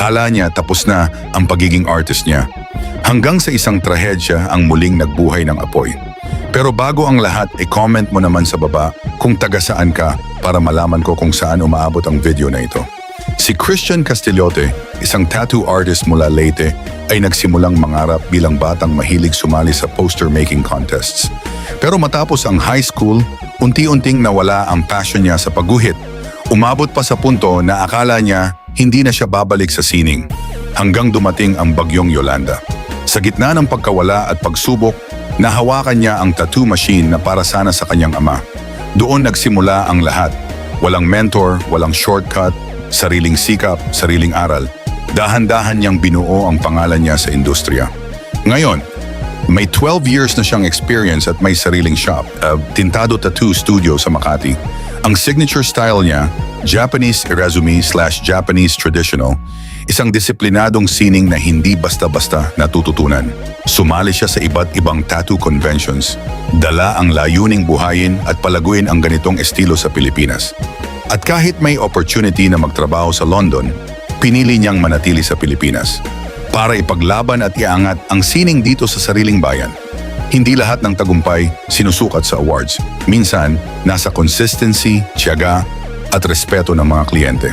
Akala niya tapos na ang pagiging artist niya. Hanggang sa isang trahedya ang muling nagbuhay ng apoy. Pero bago ang lahat, i-comment mo naman sa baba kung taga saan ka para malaman ko kung saan umaabot ang video na ito. Si Christian Castillote, isang tattoo artist mula Leyte, ay nagsimulang mangarap bilang batang mahilig sumali sa poster-making contests. Pero matapos ang high school, unti-unting nawala ang passion niya sa pagguhit. Umabot pa sa punto na akala niya hindi na siya babalik sa sining. Hanggang dumating ang bagyong Yolanda. Sa gitna ng pagkawala at pagsubok, nahawakan niya ang tattoo machine na para sana sa kanyang ama. Doon nagsimula ang lahat. Walang mentor, walang shortcut, sariling sikap, sariling aral. Dahan-dahan niyang binuo ang pangalan niya sa industriya. Ngayon, may 12 years na siyang experience at may sariling shop, Tintado Tattoo Studio sa Makati. Ang signature style niya, Japanese Irazumi/Japanese Traditional, isang disiplinadong sining na hindi basta-basta natututunan. Sumali siya sa iba't ibang tattoo conventions. Dala ang layuning buhayin at palaguin ang ganitong estilo sa Pilipinas. At kahit may opportunity na magtrabaho sa London, pinili niyang manatili sa Pilipinas para ipaglaban at iangat ang sining dito sa sariling bayan. Hindi lahat ng tagumpay sinusukat sa awards. Minsan, nasa consistency, tiyaga, at respeto ng mga kliyente.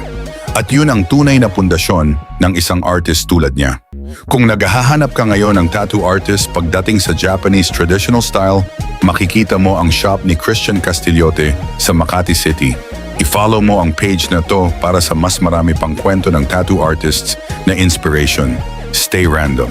At yun ang tunay na pundasyon ng isang artist tulad niya. Kung naghahanap ka ngayon ng tattoo artist pagdating sa Japanese traditional style, makikita mo ang shop ni Christian Castillote sa Makati City. I-follow mo ang page na to para sa mas marami pang kwento ng tattoo artists na inspiration. Stay random.